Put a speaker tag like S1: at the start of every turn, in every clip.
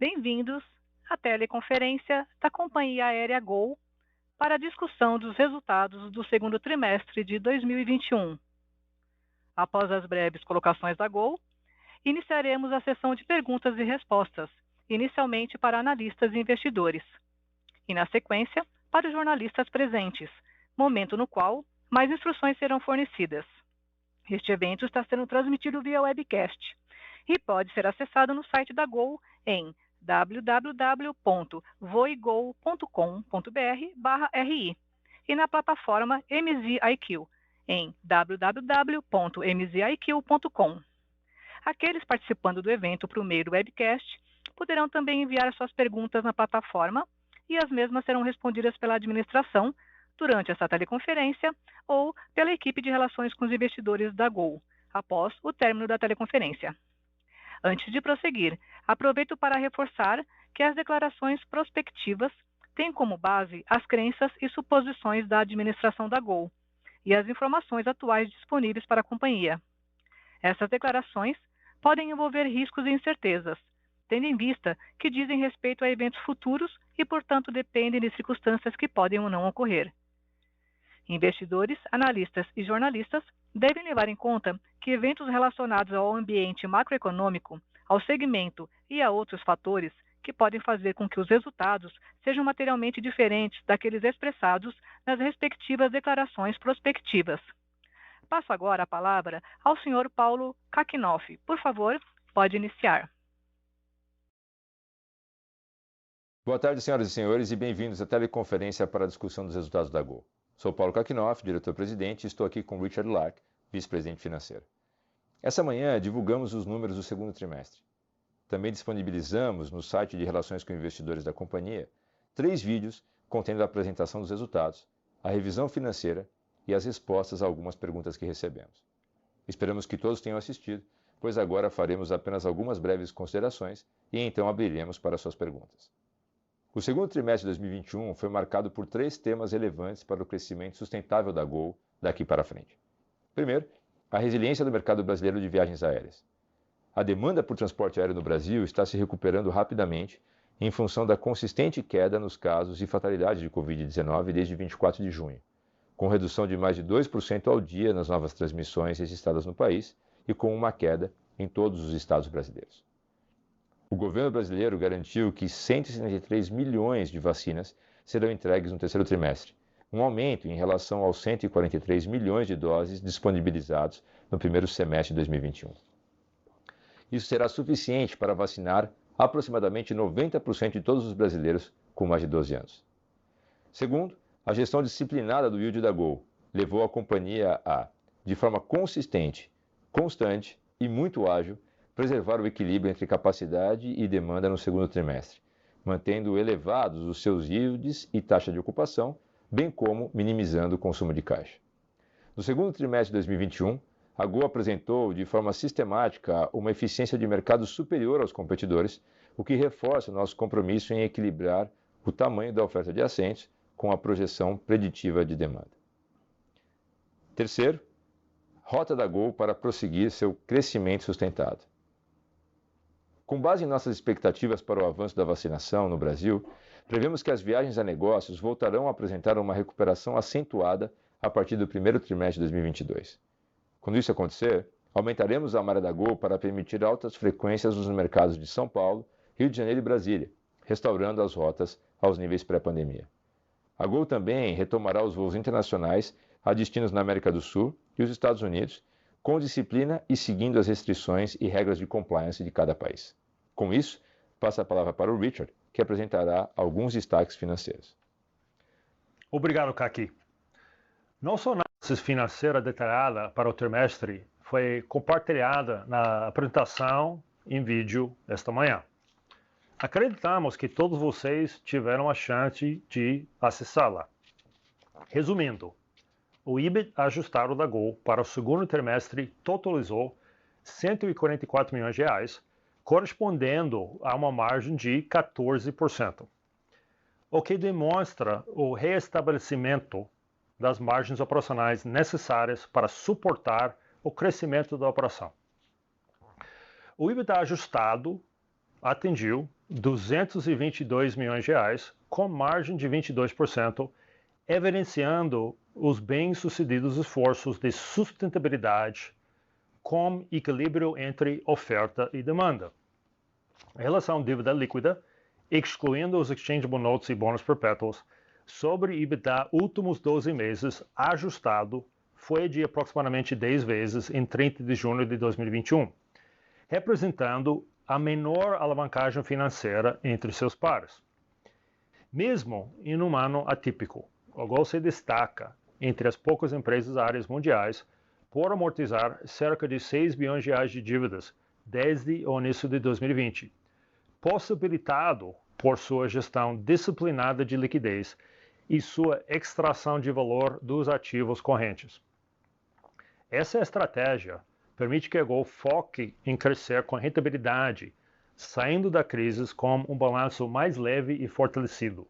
S1: Bem-vindos à teleconferência da companhia aérea Gol para a discussão dos resultados do segundo trimestre de 2021. Após as breves colocações da Gol, iniciaremos a sessão de perguntas e respostas, inicialmente para analistas e investidores, e na sequência para os jornalistas presentes, momento no qual mais instruções serão fornecidas. Este evento está sendo transmitido via webcast e pode ser acessado no site da Gol em www.voigol.com.br/ri e na plataforma MZIQ em www.mziq.com. Aqueles participando do evento por meio do webcast poderão também enviar suas perguntas na plataforma e as mesmas serão respondidas pela administração durante essa teleconferência ou pela equipe de relações com os investidores da Gol, após o término da teleconferência. Antes de prosseguir, aproveito para reforçar que as declarações prospectivas têm como base as crenças e suposições da administração da Gol e as informações atuais disponíveis para a companhia. Essas declarações podem envolver riscos e incertezas, tendo em vista que dizem respeito a eventos futuros e, portanto, dependem de circunstâncias que podem ou não ocorrer. Investidores, analistas e jornalistas devem levar em conta que eventos relacionados ao ambiente macroeconômico, ao segmento e a outros fatores que podem fazer com que os resultados sejam materialmente diferentes daqueles expressados nas respectivas declarações prospectivas. Passo agora a palavra ao Sr. Paulo Kakinoff. Por favor, pode iniciar.
S2: Boa tarde, senhoras e senhores, e bem-vindos à teleconferência para a discussão dos resultados da Gol. Sou Paulo Kakinoff, diretor-presidente, e estou aqui com Richard Lark, vice-presidente financeiro. Essa manhã divulgamos os números do segundo trimestre. Também disponibilizamos no site de relações com investidores da companhia 3 vídeos contendo a apresentação dos resultados, a revisão financeira e as respostas a algumas perguntas que recebemos. Esperamos que todos tenham assistido, pois agora faremos apenas algumas breves considerações e então abriremos para suas perguntas. O segundo trimestre de 2021 foi marcado por 3 temas relevantes para o crescimento sustentável da Gol daqui para frente. Primeiro, a resiliência do mercado brasileiro de viagens aéreas. A demanda por transporte aéreo no Brasil está se recuperando rapidamente em função da consistente queda nos casos e fatalidade de Covid-19 desde 24 de junho, com redução de mais de 2% ao dia nas novas transmissões registradas no país e com uma queda em todos os estados brasileiros. O governo brasileiro garantiu que 173 milhões de vacinas serão entregues no terceiro trimestre, um aumento em relação aos 143 milhões de doses disponibilizados no primeiro semestre de 2021. Isso será suficiente para vacinar aproximadamente 90% de todos os brasileiros com mais de 12 anos. Segundo, a gestão disciplinada do yield da Gol levou a companhia a, de forma consistente, constante e muito ágil, preservar o equilíbrio entre capacidade e demanda no segundo trimestre, mantendo elevados os seus yields e taxa de ocupação, bem como minimizando o consumo de caixa. No segundo trimestre de 2021, a Gol apresentou de forma sistemática uma eficiência de mercado superior aos competidores, o que reforça o nosso compromisso em equilibrar o tamanho da oferta de assentos com a projeção preditiva de demanda. Terceiro, rota da Gol para prosseguir seu crescimento sustentado. Com base em nossas expectativas para o avanço da vacinação no Brasil, prevemos que as viagens a negócios voltarão a apresentar uma recuperação acentuada a partir do primeiro trimestre de 2022. Quando isso acontecer, aumentaremos a malha da Gol para permitir altas frequências nos mercados de São Paulo, Rio de Janeiro e Brasília, restaurando as rotas aos níveis pré-pandemia. A Gol também retomará os voos internacionais a destinos na América do Sul e os Estados Unidos, com disciplina e seguindo as restrições e regras de compliance de cada país. Com isso, passo a palavra para o Richard, que apresentará alguns destaques financeiros.
S3: Obrigado, Kaki. Nossa análise financeira detalhada para o trimestre foi compartilhada na apresentação em vídeo desta manhã. Acreditamos que todos vocês tiveram a chance de acessá-la. Resumindo, o EBIT ajustado da Gol para o segundo trimestre totalizou 144 milhões de reais, correspondendo a uma margem de 14%, o que demonstra o reestabelecimento das margens operacionais necessárias para suportar o crescimento da operação. O EBITDA ajustado atingiu 222 milhões de reais, com margem de 22%, evidenciando os bem-sucedidos esforços de sustentabilidade com equilíbrio entre oferta e demanda. Em relação à dívida líquida, excluindo os exchangeable notes e bônus perpétuos, sobre EBITDA últimos 12 meses ajustado foi de aproximadamente 10 vezes em 30 de junho de 2021, representando a menor alavancagem financeira entre seus pares. Mesmo em um ano atípico, o Gol se destaca entre as poucas empresas áreas mundiais por amortizar cerca de 6 bilhões de reais de dívidas desde o início de 2020, possibilitado por sua gestão disciplinada de liquidez e sua extração de valor dos ativos correntes. Essa estratégia permite que a Gol foque em crescer com rentabilidade, saindo da crise com um balanço mais leve e fortalecido,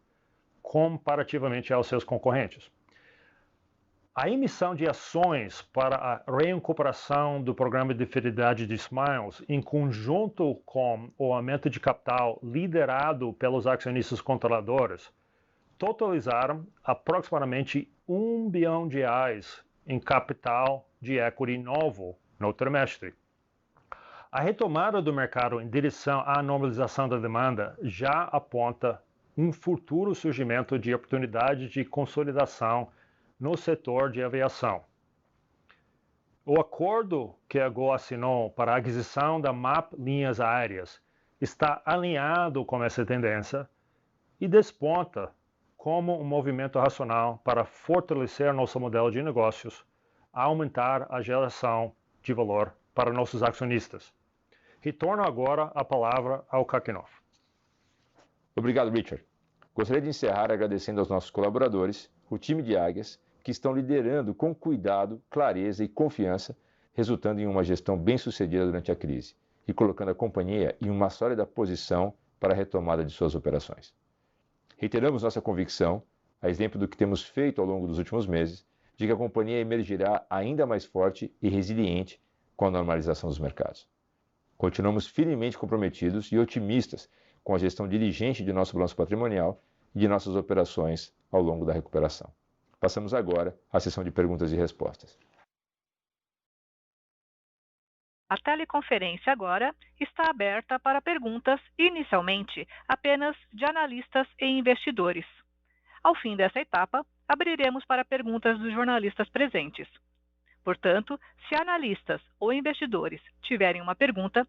S3: comparativamente aos seus concorrentes. A emissão de ações para a reincorporação do programa de fidelidade de Smiles, em conjunto com o aumento de capital liderado pelos acionistas controladores, totalizaram aproximadamente 1 bilhão de reais em capital de equity novo no trimestre. A retomada do mercado em direção à normalização da demanda já aponta um futuro surgimento de oportunidades de consolidação no setor de aviação. O acordo que a Gol assinou para a aquisição da MAP Linhas Aéreas está alinhado com essa tendência e desponta como um movimento racional para fortalecer nosso modelo de negócios, aumentar a geração de valor para nossos acionistas. Retorno agora a palavra ao Kakinoff.
S2: Obrigado, Richard. Gostaria de encerrar agradecendo aos nossos colaboradores, o time de Águias, que estão liderando com cuidado, clareza e confiança, resultando em uma gestão bem-sucedida durante a crise e colocando a companhia em uma sólida posição para a retomada de suas operações. Reiteramos nossa convicção, a exemplo do que temos feito ao longo dos últimos meses, de que a companhia emergirá ainda mais forte e resiliente com a normalização dos mercados. Continuamos firmemente comprometidos e otimistas com a gestão diligente de nosso balanço patrimonial e de nossas operações ao longo da recuperação. Passamos agora à sessão de perguntas e respostas.
S1: A teleconferência agora está aberta para perguntas, inicialmente apenas de analistas e investidores. Ao fim dessa etapa, abriremos para perguntas dos jornalistas presentes. Portanto, se analistas ou investidores tiverem uma pergunta,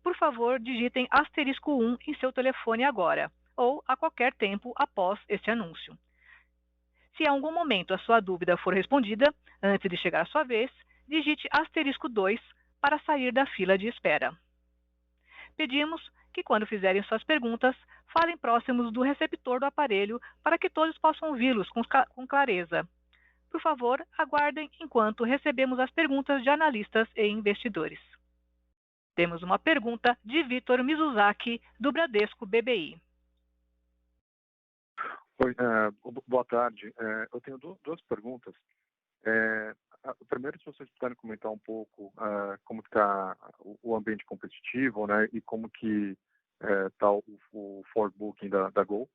S1: por favor, digitem *1 em seu telefone agora, ou a qualquer tempo após este anúncio. Se em algum momento a sua dúvida for respondida, antes de chegar a sua vez, digite *2 para sair da fila de espera. Pedimos que, quando fizerem suas perguntas, falem próximos do receptor do aparelho para que todos possam ouvi-los com clareza. Por favor, aguardem enquanto recebemos as perguntas de analistas e investidores. Temos uma pergunta de Vitor Mizuzaki, do Bradesco BBI.
S4: Oi, boa tarde. Eu tenho duas perguntas. Primeiro, se vocês puderem comentar um pouco como está o ambiente competitivo, né, e como que está o forward booking da Gol.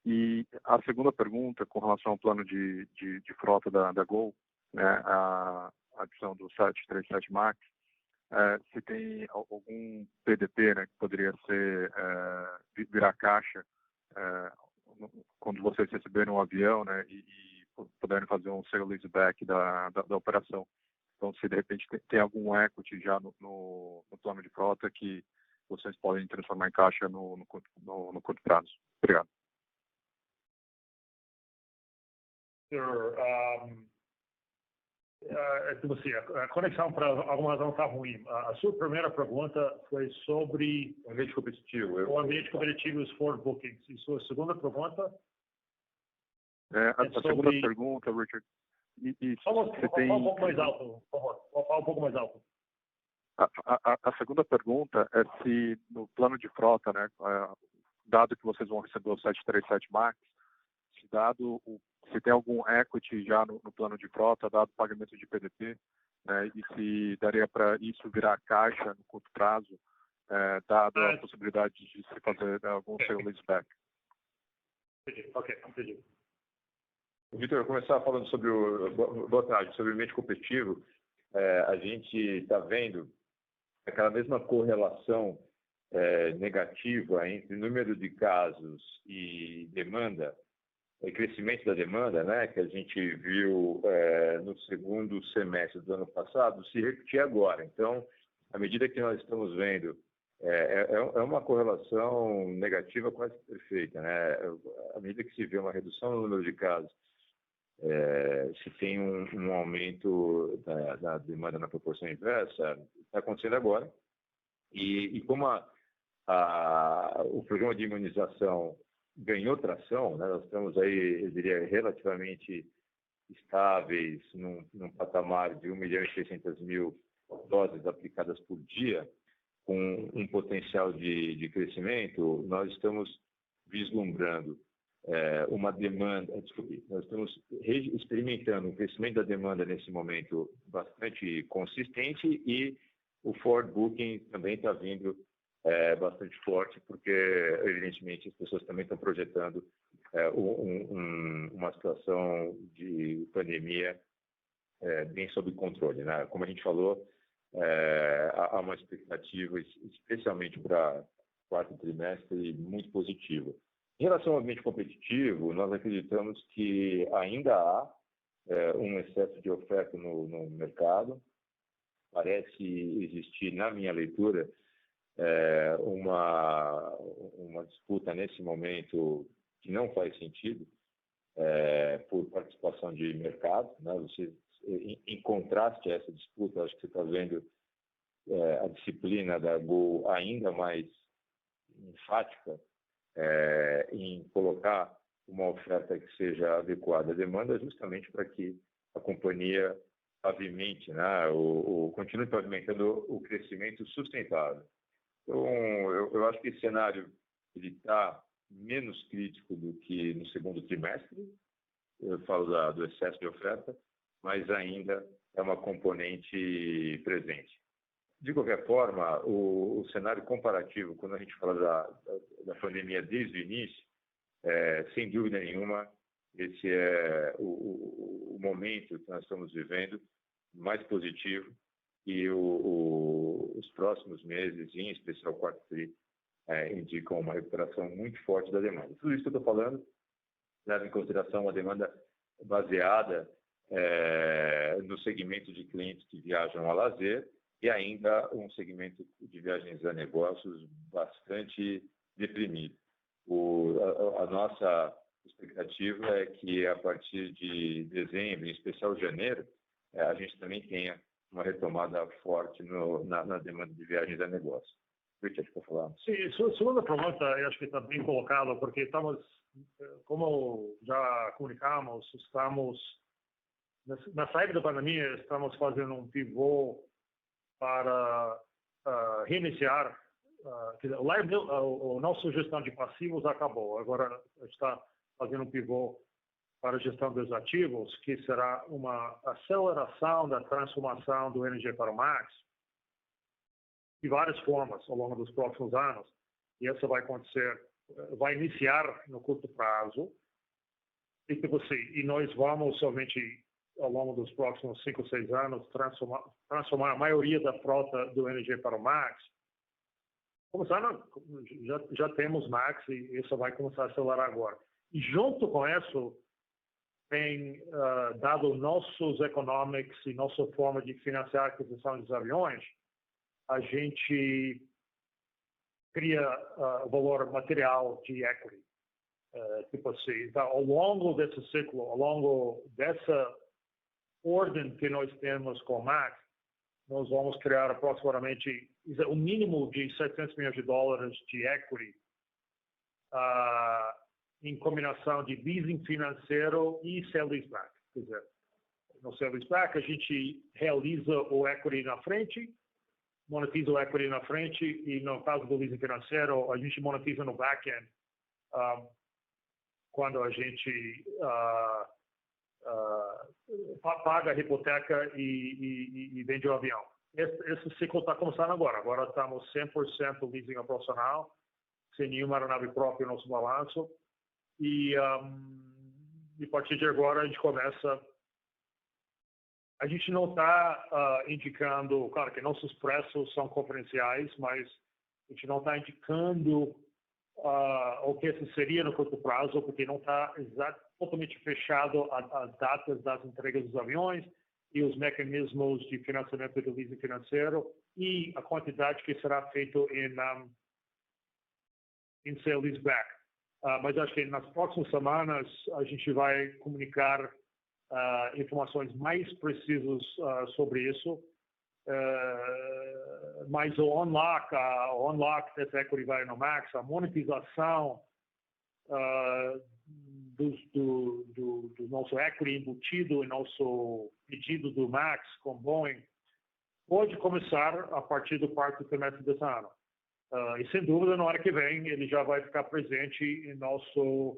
S4: E a segunda pergunta, com relação ao plano de frota da Gol, né, a adição do 737 MAX, se tem algum PDP, né, que poderia ser virar caixa quando vocês receberem um avião, né, e puderem fazer um sale leaseback da operação. Então, se de repente tem algum equity já no plano de frota que vocês podem transformar em caixa no curto prazo. Obrigado.
S3: A conexão, por alguma razão, está ruim. A sua primeira pergunta foi sobre
S4: o ambiente competitivo.
S3: O ambiente competitivo e os forward bookings. E sua segunda pergunta?
S4: A segunda pergunta, Richard.
S3: Fala um pouco mais alto, por favor. Fala um pouco mais alto.
S4: A segunda pergunta é se no plano de frota, né, dado que vocês vão receber o 737 MAX, se tem algum equity já no plano de frota, dado o pagamento de PDP, né, e se daria para isso virar caixa no curto prazo, dado a possibilidade de se fazer algum sale leaseback.
S3: Entendi. Ok, entendi.
S2: Vitor, eu vou começar falando sobre boa tarde, sobre o ambiente competitivo. A gente está vendo aquela mesma correlação negativa entre número de casos e demanda, e crescimento da demanda, né, que a gente viu no segundo semestre do ano passado, se repetir agora. Então, à medida que nós estamos vendo, é uma correlação negativa quase perfeita, né? À medida que se vê uma redução no número de casos, se tem um aumento da demanda na proporção inversa, está acontecendo agora. E como o programa de imunização ganhou tração, né, nós estamos aí, eu diria, relativamente estáveis num patamar de 1.600.000 doses aplicadas por dia, com um potencial de crescimento. Nós estamos vislumbrando uma demanda, nós estamos experimentando um crescimento da demanda nesse momento bastante consistente, e o forward booking também está vindo bastante forte, porque evidentemente as pessoas também estão projetando uma situação de pandemia bem sob controle, né? Como a gente falou, há uma expectativa, especialmente para o quarto trimestre, muito positiva. Em relação ao ambiente competitivo, nós acreditamos que ainda há um excesso de oferta no mercado. Parece existir, na minha leitura, uma disputa nesse momento que não faz sentido por participação de mercado, né? Em contraste a essa disputa, acho que você está vendo a disciplina da Gol ainda mais enfática em colocar uma oferta que seja adequada à demanda, justamente para que a companhia pavimente, né, continue pavimentando o crescimento sustentável. Então, eu acho que esse cenário está menos crítico do que no segundo trimestre. Eu falo do excesso de oferta, mas ainda é uma componente presente. De qualquer forma, o cenário comparativo, quando a gente fala da pandemia desde o início, sem dúvida nenhuma, esse é o momento que nós estamos vivendo mais positivo, e os próximos meses, em especial o quarto tri, indicam uma recuperação muito forte da demanda. Tudo isso que eu estou falando leva em consideração a demanda baseada no segmento de clientes que viajam a lazer, e ainda um segmento de viagens a negócios bastante deprimido. A nossa expectativa é que, a partir de dezembro, em especial janeiro, a gente também tenha uma retomada forte na demanda de viagens a negócio. Richard, para falar.
S3: Sim, segunda pergunta, eu acho que está bem colocado, porque estamos, como já comunicamos, estamos, na saída da pandemia, estamos fazendo um pivô para reiniciar. O nosso gestão de passivos acabou. Agora está fazendo um pivô para a gestão dos ativos, que será uma aceleração da transformação do NG para o Max, de várias formas ao longo dos próximos anos. E isso vai acontecer, vai iniciar no curto prazo. E nós vamos somente, ao longo dos próximos 5 ou 6 anos, transformar a maioria da frota do NG para o Max. Começando, já temos Max, e isso vai começar a acelerar agora. E junto com isso, tem dado nossos economics e nossa forma de financiar a aquisição dos aviões, a gente cria valor material de equity. Tipo assim, então, ao longo desse ciclo, ao longo dessa ordem que nós temos com o Max, nós vamos criar aproximadamente o mínimo de $700 milhões de equity em combinação de leasing financeiro e sale-leaseback. Quer dizer, no sale-leaseback a gente realiza o equity na frente, monetiza o equity na frente, e no caso do leasing financeiro a gente monetiza no back-end quando a gente paga a hipoteca e vende o avião. esse ciclo está começando agora. Agora estamos 100% leasing operacional, sem nenhuma aeronave própria no nosso balanço. E a partir de agora a gente começa. A gente não está indicando, claro que nossos preços são confidenciais, mas a gente não está indicando o que isso seria no curto prazo, porque não está totalmente fechado as datas das entregas dos aviões e os mecanismos de financiamento do leasing financeiro e a quantidade que será feito em sale-leaseback. Mas acho que nas próximas semanas a gente vai comunicar informações mais precisas sobre isso. Mas o unlock dessa equity vai no Max, a monetização do nosso equity embutido em nosso pedido do Max com Boeing pode começar a partir do quarto trimestre desse ano. E sem dúvida, na hora que vem, ele já vai ficar presente em nosso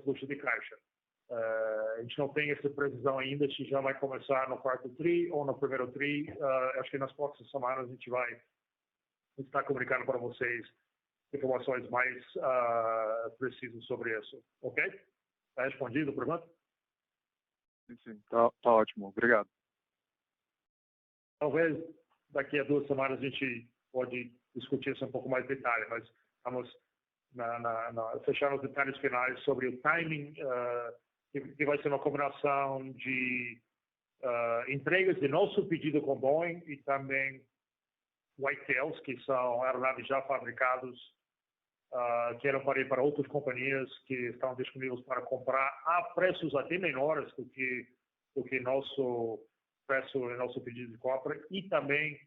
S3: fluxo de caixa. A gente não tem essa previsão ainda se já vai começar no quarto TRI ou no primeiro TRI. Acho que nas próximas semanas a gente vai estar comunicando para vocês informações mais precisas sobre isso. Ok? Está respondido a pergunta?
S4: Sim. Tá ótimo. Obrigado.
S3: Talvez daqui a 2 semanas a gente pode discutir isso um pouco mais em detalhe, mas estamos fechando os detalhes finais sobre o timing, que vai ser uma combinação de entregas de nosso pedido com Boeing e também whitetails, que são aeronaves já fabricadas, que eram para outras companhias que estão disponíveis para comprar a preços até menores do que nosso preço e nosso pedido de compra, e também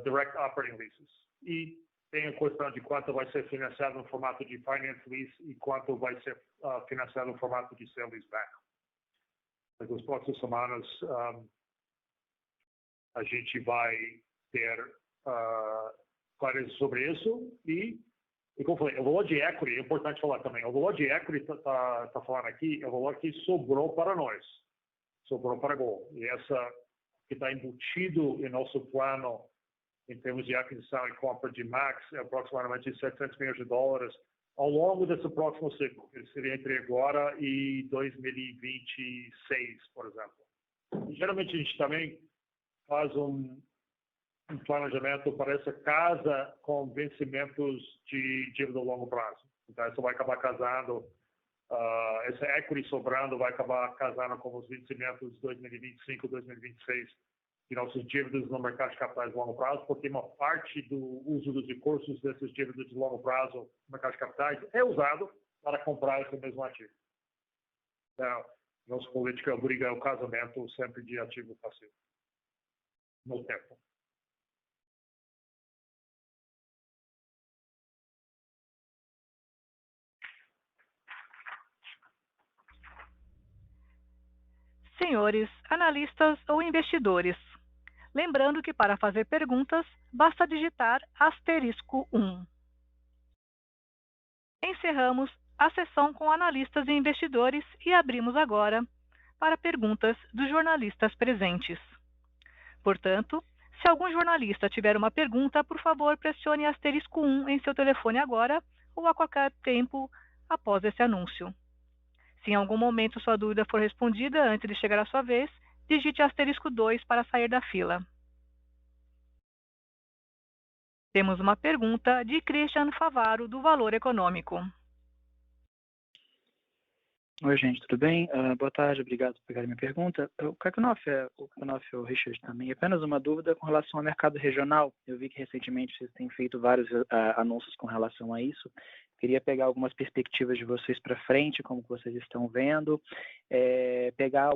S3: direct operating leases. E tem a questão de quanto vai ser financiado no formato de finance lease e quanto vai ser financiado no formato de sale leaseback. Nas próximas semanas a gente vai ter clareza sobre isso e como eu falei, o valor de equity, é importante falar também, o valor de equity está falando aqui, é o valor que sobrou para nós, sobrou para a Gol. E essa que está embutido em nosso plano em termos de aquisição e compra de MAX é aproximadamente $700 milhões ao longo desse próximo ciclo, que seria entre agora e 2026, por exemplo. E, geralmente a gente também faz um planejamento para essa casa com vencimentos de dívida a longo prazo. Então, isso vai acabar casando, essa equity sobrando vai acabar casando com os vencimentos de 2025, 2026 de nossas dívidas no mercado de capitais de longo prazo, porque uma parte do uso dos recursos dessas dívidas de longo prazo no mercado de capitais é usado para comprar esse mesmo ativo. Então, nossa política obriga o casamento sempre de ativo passivo no tempo.
S1: Senhores analistas ou investidores, lembrando que para fazer perguntas, basta digitar *1. Encerramos a sessão com analistas e investidores e abrimos agora para perguntas dos jornalistas presentes. Portanto, se algum jornalista tiver uma pergunta, por favor, pressione *1 em seu telefone agora ou a qualquer tempo após esse anúncio. Se em algum momento sua dúvida for respondida antes de chegar a sua vez, digite *2 para sair da fila. Temos uma pergunta de Christian Favaro, do Valor Econômico.
S5: Oi, gente, tudo bem? Boa tarde, obrigado por pegar minha pergunta. O Kakinoff e o Richard também. Apenas uma dúvida com relação ao mercado regional. Eu vi que recentemente vocês têm feito vários anúncios com relação a isso. Queria pegar algumas perspectivas de vocês para frente, como que vocês estão vendo, pegar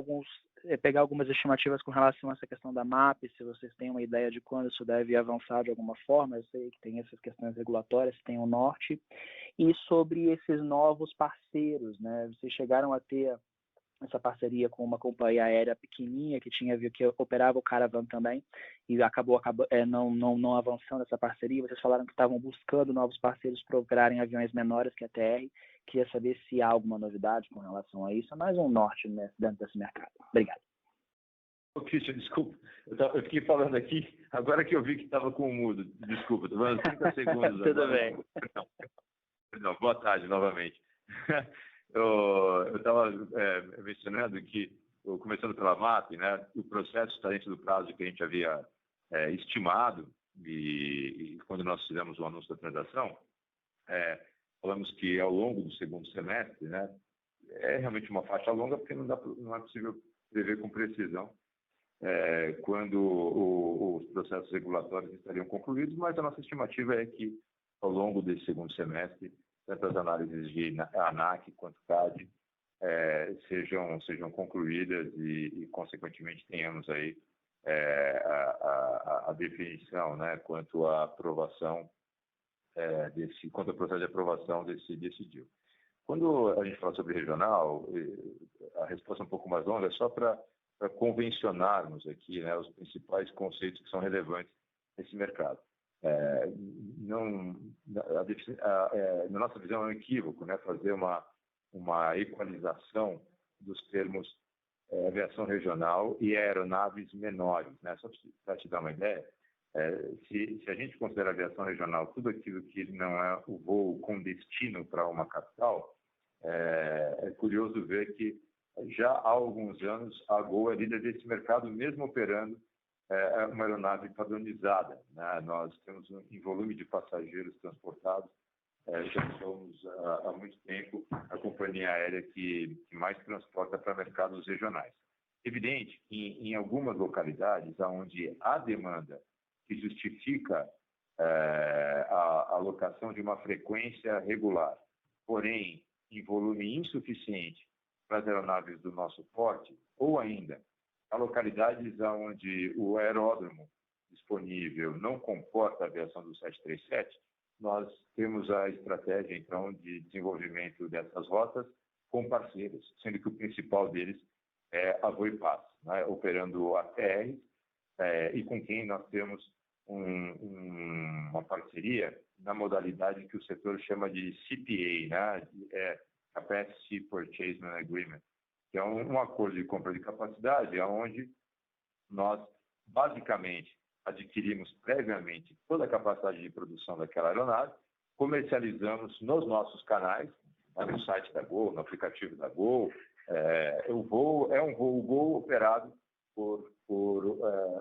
S5: algumas estimativas com relação a essa questão da MAP, se vocês têm uma ideia de quando isso deve avançar de alguma forma. Eu sei que tem essas questões regulatórias, tem o norte, e sobre esses novos parceiros, né? Vocês chegaram a ter essa parceria com uma companhia aérea pequenininha que operava o Caravan também e acabou não avançando essa parceria. Vocês falaram que estavam buscando novos parceiros para operarem aviões menores que a TR. Queria saber se há alguma novidade com relação a isso. É mais um norte, né, dentro desse mercado. Obrigado.
S6: Ô, Christian, desculpa, eu fiquei falando aqui, agora que eu vi que estava com o mudo, desculpa, estou falando 30 segundos
S5: Tudo
S6: agora.
S5: bem.
S6: Não, boa tarde novamente. Eu estava mencionando que, começando pela MAP, né, o processo está dentro do prazo que a gente havia estimado, e quando nós fizemos o anúncio da transação, falamos que ao longo do segundo semestre, né, é realmente uma faixa longa, porque não é possível prever com precisão quando os processos regulatórios estariam concluídos, mas a nossa estimativa é que ao longo desse segundo semestre, tanto as análises de ANAC quanto CAD sejam concluídas e, consequentemente, tenhamos aí a definição, né, quanto à aprovação quanto ao processo de aprovação desse deal. Quando a gente fala sobre regional, a resposta é um pouco mais longa, é só para convencionarmos aqui, né, os principais conceitos que são relevantes nesse mercado. Na nossa visão é um equívoco, né, fazer uma equalização dos termos aviação regional e aeronaves menores, né? Só para te dar uma ideia, se a gente considera a aviação regional tudo aquilo que não é o voo com destino para uma capital, é curioso ver que já há alguns anos a Gol é líder desse mercado, mesmo operando uma aeronave padronizada, né? Nós temos em volume de passageiros transportados, já somos há muito tempo a companhia aérea que mais transporta para mercados regionais. Evidente que em algumas localidades onde há demanda que justifica a alocação de uma frequência regular, porém em volume insuficiente para as aeronaves do nosso porte, ou ainda há localidades onde o aeródromo disponível não comporta a aviação do 737, nós temos a estratégia, então, de desenvolvimento dessas rotas com parceiros, sendo que o principal deles é a Voipass, né, operando ATR, e com quem nós temos uma parceria na modalidade que o setor chama de CPA, né, Capacity Purchase Agreement, que é um acordo de compra de capacidade, onde nós, basicamente, adquirimos previamente toda a capacidade de produção daquela aeronave, comercializamos nos nossos canais, no site da Gol, no aplicativo da Gol. O voo é um voo Gol operado por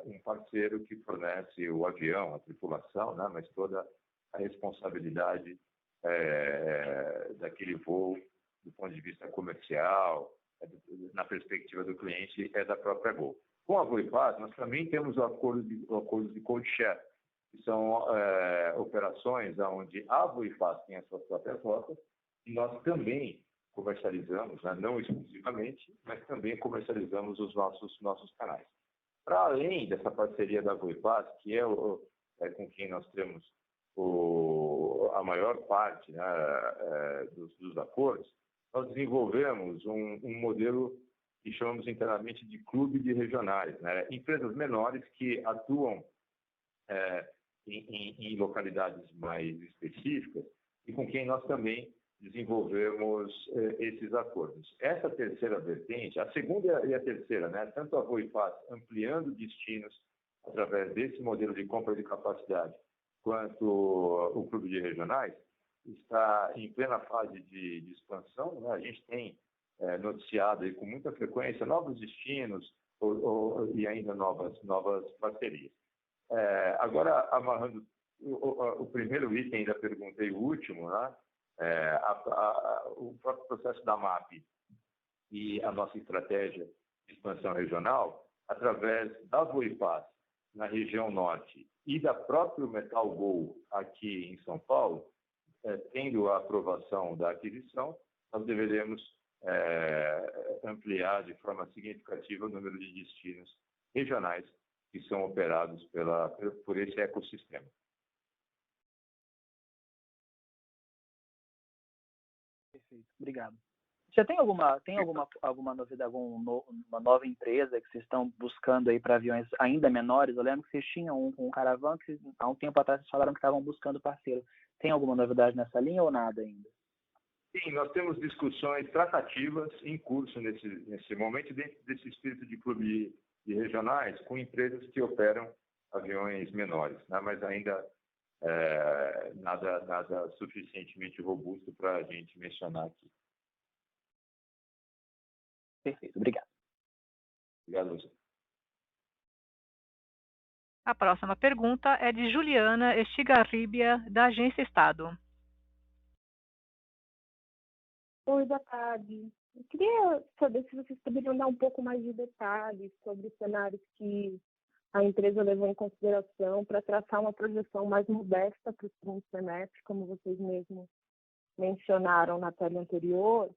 S6: um parceiro que fornece o avião, a tripulação, né, mas toda a responsabilidade daquele voo do ponto de vista comercial, na perspectiva do cliente, é da própria Gol. Com a Voipass, nós também temos acordos de code share, que são operações onde a Voipass tem as suas próprias rotas, e nós também comercializamos, né, não exclusivamente, mas também comercializamos os nossos canais. Para além dessa parceria da Voipass, que é com quem nós temos a maior parte, né, dos acordos, nós desenvolvemos um modelo que chamamos internamente de clube de regionais, né? Empresas menores que atuam em localidades mais específicas e com quem nós também desenvolvemos esses acordos. Essa terceira vertente, a segunda e a terceira, né? Tanto a Voipass ampliando destinos através desse modelo de compra de capacidade, quanto o clube de regionais, está em plena fase de expansão, né? A gente tem noticiado aí com muita frequência novos destinos e ainda novas parcerias. Agora, amarrando o primeiro item da pergunta e o último, né? O próprio processo da MAP e a nossa estratégia de expansão regional, através da Voipass na região norte e da própria Metal Gol aqui em São Paulo, tendo a aprovação da aquisição, nós deveremos ampliar de forma significativa o número de destinos regionais que são operados por esse ecossistema.
S5: Perfeito, obrigado. Já tem alguma novidade, uma nova empresa que vocês estão buscando aí para aviões ainda menores? Eu lembro que vocês tinham um Caravan que há um tempo atrás vocês falaram que estavam buscando parceiro. Tem alguma novidade nessa linha ou nada ainda?
S6: Sim, nós temos discussões tratativas em curso nesse momento, dentro desse espírito de clube e regionais com empresas que operam aviões menores, né? Mas ainda nada suficientemente robusto para a gente mencionar aqui.
S5: Perfeito, obrigado.
S6: Obrigado, Lúcia.
S1: A próxima pergunta é de Juliana Estigarribia, da Agência Estado.
S7: Oi, boa tarde. Eu queria saber se vocês poderiam dar um pouco mais de detalhes sobre os cenários que a empresa levou em consideração para traçar uma projeção mais modesta para o segundo semestre, como vocês mesmos mencionaram na tela anterior.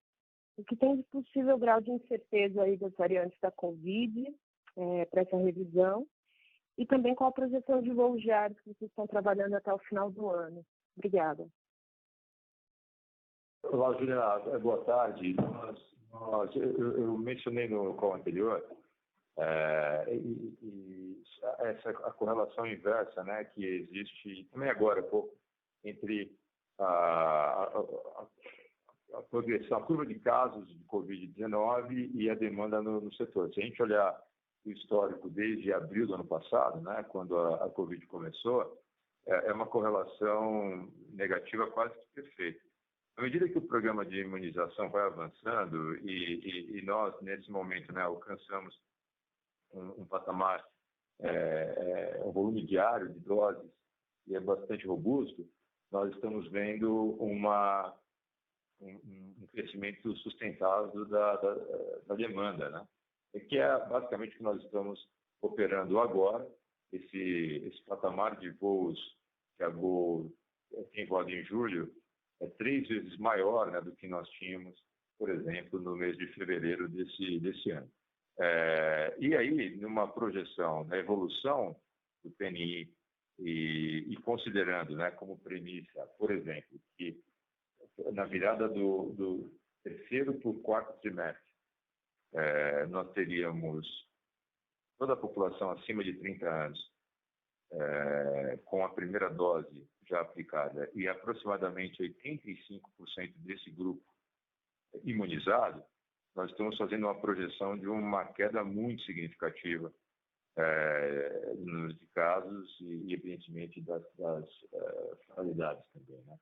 S7: O que tem de possível grau de incerteza aí das variantes da Covid para essa revisão? E também qual a projeção de voos diários que vocês estão trabalhando até o final do ano? Obrigada.
S6: Olá, Juliana, boa tarde. Eu mencionei no call anterior a correlação inversa, né, que existe também agora há pouco entre a progressão, a curva de casos de Covid-19 e a demanda no setor. Se a gente olhar o histórico desde abril do ano passado, né, quando a Covid começou, é uma correlação negativa quase que perfeita. À medida que o programa de imunização vai avançando e nós, nesse momento, né, alcançamos um patamar, um volume diário de doses e é bastante robusto, nós estamos vendo um crescimento sustentável da demanda, né? Que é basicamente o que nós estamos operando agora, esse patamar de voos que a Gol tem voado em julho é 3 vezes maior, né, do que nós tínhamos, por exemplo, no mês de fevereiro desse ano. E aí, numa projeção da evolução do PNI e considerando, né, como premissa, por exemplo, que na virada do terceiro para o quarto trimestre, nós teríamos toda a população acima de 30 anos com a primeira dose já aplicada e aproximadamente 85% desse grupo imunizado, nós estamos fazendo uma projeção de uma queda muito significativa no número de casos e evidentemente das fatalidades também, né?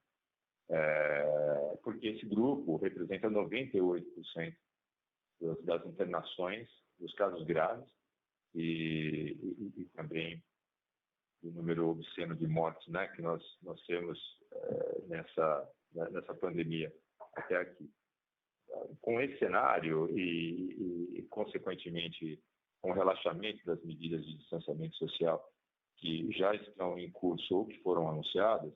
S6: Porque esse grupo representa 98% das internações, dos casos graves e também do número obsceno de mortes, né, que nós temos nessa pandemia até aqui. Com esse cenário e consequentemente, com o relaxamento das medidas de distanciamento social que já estão em curso ou que foram anunciadas,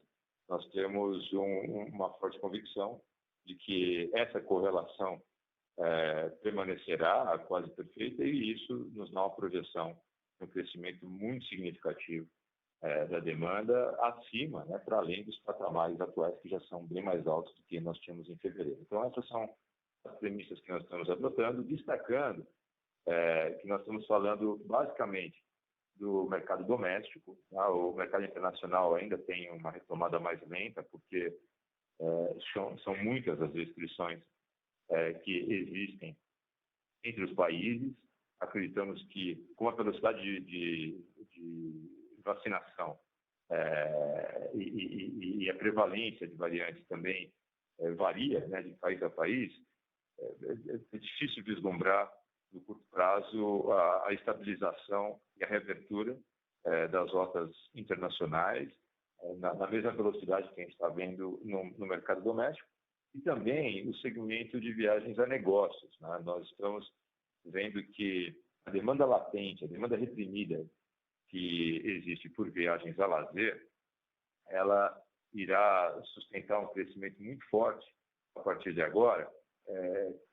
S6: nós temos uma forte convicção de que essa correlação permanecerá quase perfeita e isso nos dá uma projeção de um crescimento muito significativo da demanda acima, né, para além dos patamares atuais que já são bem mais altos do que nós tínhamos em fevereiro. Então, essas são as premissas que nós estamos adotando, destacando que nós estamos falando basicamente do mercado doméstico, tá? O mercado internacional ainda tem uma retomada mais lenta, porque são muitas as restrições que existem entre os países. Acreditamos que, com a velocidade de vacinação e a prevalência de variantes também varia, né, de país a país, é difícil vislumbrar no curto prazo a estabilização e a reabertura das rotas internacionais na mesma velocidade que a gente está vendo no mercado doméstico e também o segmento de viagens a negócios, né? Nós estamos vendo que a demanda latente, a demanda reprimida que existe por viagens a lazer, ela irá sustentar um crescimento muito forte a partir de agora,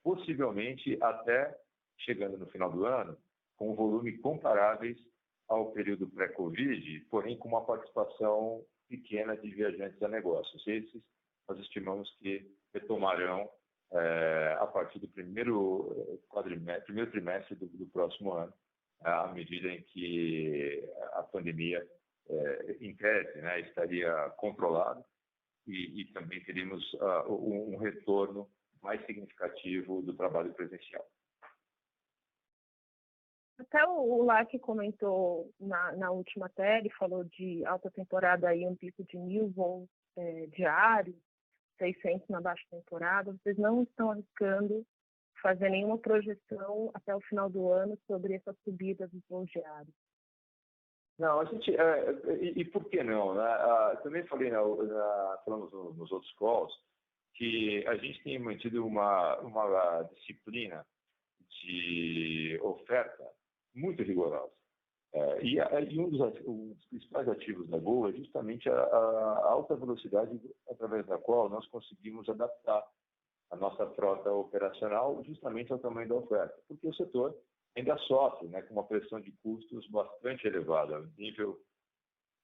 S6: possivelmente até chegando no final do ano, com um volume comparáveis ao período pré-Covid, porém com uma participação pequena de viajantes a negócios. Esses nós estimamos que retomarão a partir do primeiro trimestre do próximo ano, à medida em que a pandemia, em tese, né, estaria controlada e também teríamos um retorno mais significativo do trabalho presencial.
S7: Até o LAC comentou na última tele, falou de alta temporada aí, um pico de 1.000 voos diários, 600 na baixa temporada. Vocês não estão arriscando fazer nenhuma projeção até o final do ano sobre essa subida dos voos diários?
S6: Não, a gente. E por que não? Né? Também falei, falamos nos outros calls, que a gente tem mantido uma disciplina de oferta muito rigorosa. E um dos principais ativos da Gol é justamente a alta velocidade através da qual nós conseguimos adaptar a nossa frota operacional justamente ao tamanho da oferta, porque o setor ainda sofre, né, com uma pressão de custos bastante elevada. O nível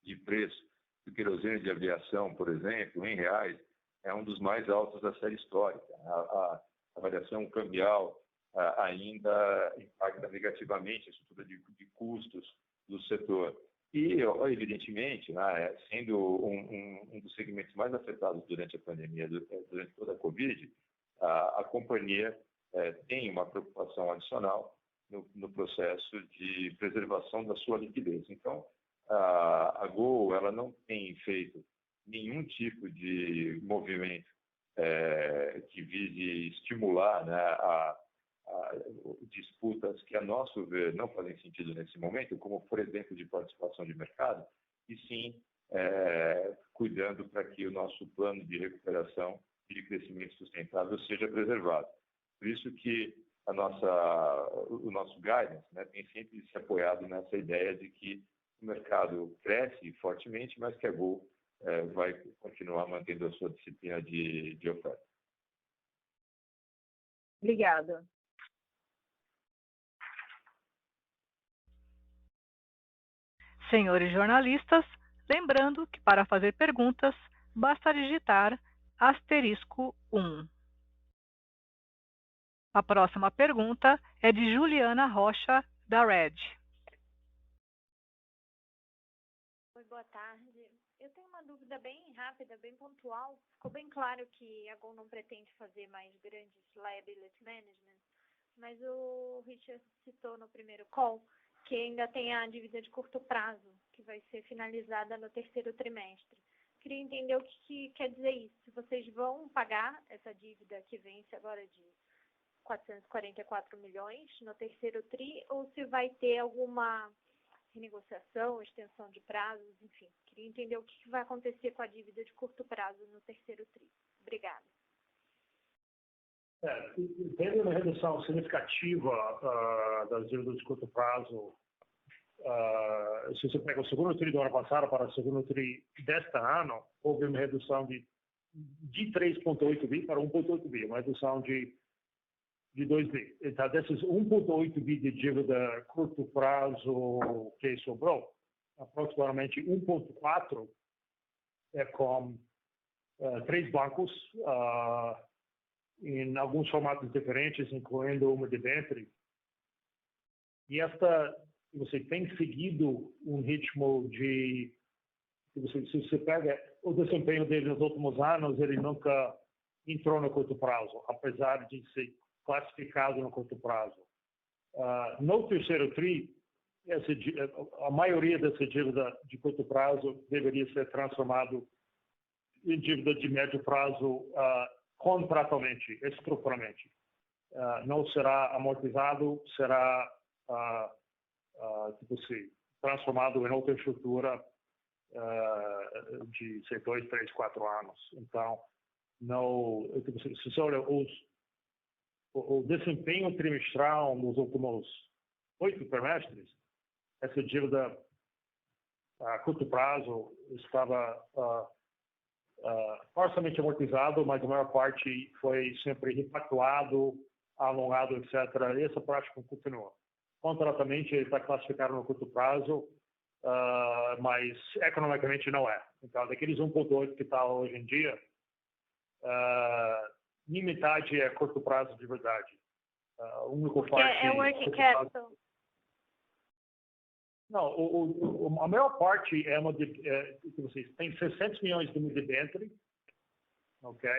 S6: de preço do querosene de aviação, por exemplo, em reais, é um dos mais altos da série histórica. A variação cambial ainda impacta negativamente a estrutura de custos do setor. E, evidentemente, né, sendo um dos segmentos mais afetados durante a pandemia, durante toda a Covid, a companhia tem uma preocupação adicional no processo de preservação da sua liquidez. Então, a Gol ela não tem feito nenhum tipo de movimento que vise estimular, né, disputas que, a nosso ver, não fazem sentido nesse momento, como, por exemplo, de participação de mercado, e sim cuidando para que o nosso plano de recuperação e de crescimento sustentável seja preservado. Por isso que o nosso guidance, né, tem sempre se apoiado nessa ideia de que o mercado cresce fortemente, mas que a Gol vai continuar mantendo a sua disciplina de oferta.
S7: Obrigada.
S1: Senhores jornalistas, lembrando que para fazer perguntas, basta digitar *1. A próxima pergunta é de Juliana Rocha, da Red.
S8: Oi, boa tarde. Eu tenho uma dúvida bem rápida, bem pontual. Ficou bem claro que a Gol não pretende fazer mais grandes liability management, mas o Richard citou no primeiro call que ainda tem a dívida de curto prazo, que vai ser finalizada no terceiro trimestre. Queria entender o que quer dizer isso. Se vocês vão pagar essa dívida que vence agora de 444 milhões no terceiro TRI, ou se vai ter alguma renegociação, extensão de prazos, enfim. Queria entender o que vai acontecer com a dívida de curto prazo no terceiro TRI. Obrigada.
S3: Teve uma redução significativa das dívidas de curto prazo. Se você pega o segundo TRI do ano passado para o segundo TRI deste ano, houve uma redução de 3,8 bi para 1,8 bi, uma redução de 2 bi. Então, desses 1,8 bi de dívida curto prazo que sobrou, aproximadamente 1,4 é com 3 bancos, em alguns formatos diferentes, incluindo uma debênture. E você tem seguido um ritmo de... Se você pega o desempenho dele nos últimos anos, ele nunca entrou no curto prazo, apesar de ser classificado no curto prazo. No terceiro TRI, a maioria dessa dívida de curto prazo deveria ser transformado em dívida de médio prazo contratualmente, estruturalmente. Não será amortizado, será transformado em outra estrutura de 2, 3, 4 anos. Então, se você olha o desempenho trimestral nos últimos 8 trimestres, essa dívida a curto prazo estava parcialmente amortizado, mas a maior parte foi sempre repactuado, alongado, etc. E essa prática continua. Contratualmente, ele está classificado no curto prazo, mas economicamente não é. Então, daqueles 1,8 que está hoje em dia, nem metade é curto prazo de verdade. O único parte
S8: é working capital.
S3: Não, a maior parte que vocês têm 600 milhões de debênture, ok?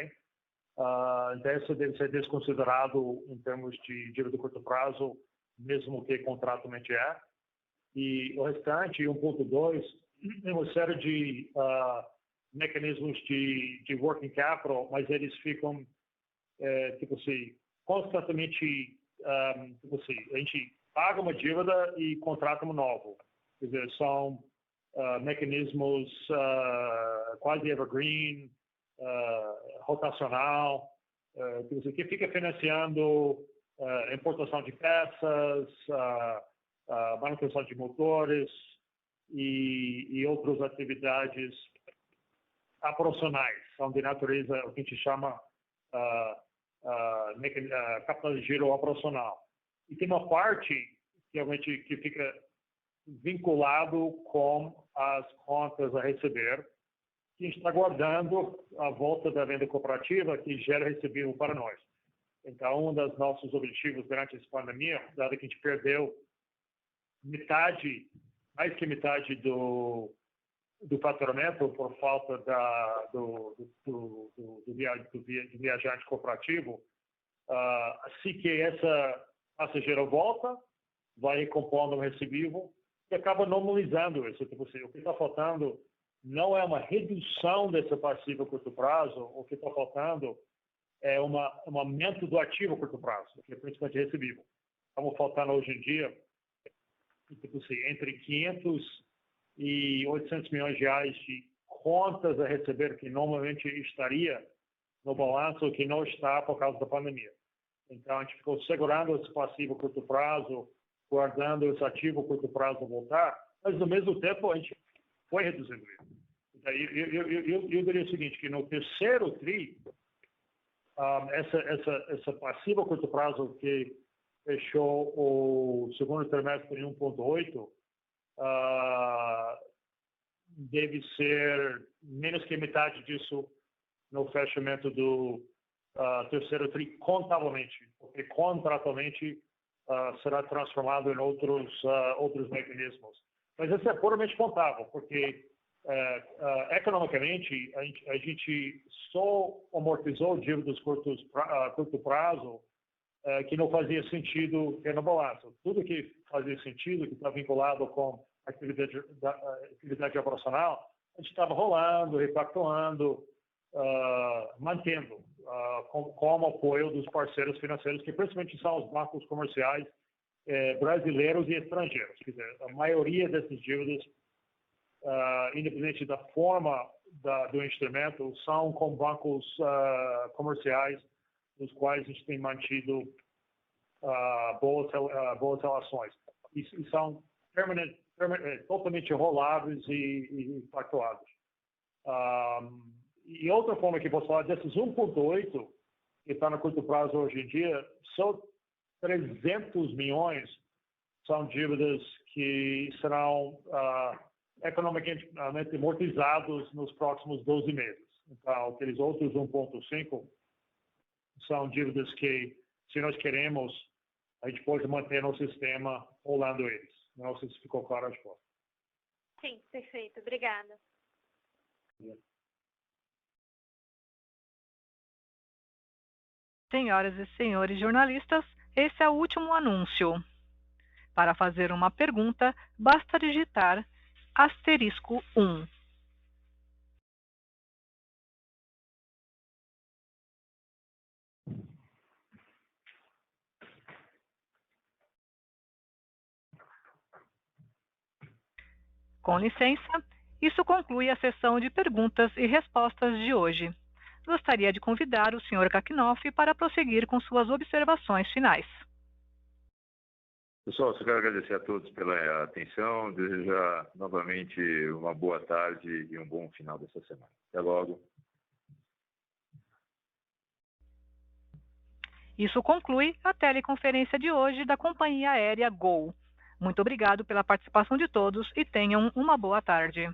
S3: Então isso deve ser desconsiderado em termos de dívida de curto prazo. mesmo que contratualmente é. E o restante, 1.2, é uma série de mecanismos de working capital, mas eles ficam, tipo assim, constantemente, tipo assim, a gente paga uma dívida e contrata uma nova. Quer dizer, são mecanismos quase evergreen, rotacional, que fica financiando importação de peças, manutenção de motores e outras atividades operacionais, são de natureza, o que a gente chama capital de giro operacional. E tem uma parte que fica vinculado com as contas a receber, que a gente está guardando a volta da venda cooperativa que gera recebível para nós. Então, um dos nossos objetivos durante essa pandemia, dado que a gente perdeu mais que metade do faturamento por falta do viajante cooperativo, assim que essa passageira volta, vai recompondo o recebível e acaba normalizando isso. Tipo assim, o que está faltando não é uma redução desse passivo a curto prazo, o que está faltando é um aumento do ativo a curto prazo, que é principalmente recebível. Estamos faltando hoje em dia, tipo assim, entre 500 e 800 milhões de reais de contas a receber que normalmente estaria no balanço, que não está por causa da pandemia. Então, a gente ficou segurando esse passivo a curto prazo, guardando esse ativo a curto prazo voltar, mas, no mesmo tempo, a gente foi reduzindo isso. Então, eu diria o seguinte, que no terceiro TRI, essa passiva a curto prazo que fechou o segundo trimestre em 1.8, deve ser menos que metade disso no fechamento do terceiro TRI contabilmente, porque contratualmente será transformado em outros mecanismos. Mas isso é puramente contábil, porque economicamente a gente só amortizou dívidas curto prazo que não fazia sentido ter no balanço. Tudo que fazia sentido, que está vinculado com a atividade operacional, a gente estava rolando, repactuando, mantendo como apoio dos parceiros financeiros, que principalmente são os bancos comerciais brasileiros e estrangeiros. Quer dizer, a maioria dessas dívidas, independente da forma do instrumento, são com bancos comerciais, nos quais a gente tem mantido boas relações. E são totalmente roláveis e pactuados. E outra forma que posso falar, desses 1.8, que está no curto prazo hoje em dia, só 300 milhões são dívidas que serão economicamente amortizados nos próximos 12 meses. Então, aqueles outros 1.5 são dívidas que, se nós queremos, a gente pode manter no sistema rolando eles. Não sei se ficou claro a resposta.
S8: Sim, perfeito. Obrigada.
S1: Senhoras e senhores jornalistas, esse é o último anúncio. Para fazer uma pergunta, basta digitar *1. Com licença, isso conclui a sessão de perguntas e respostas de hoje. Gostaria de convidar o Sr. Kakinoff para prosseguir com suas observações finais.
S6: Pessoal, só quero agradecer a todos pela atenção, desejar novamente uma boa tarde e um bom final dessa semana. Até logo.
S1: Isso conclui a teleconferência de hoje da companhia aérea Gol. Muito obrigado pela participação de todos e tenham uma boa tarde.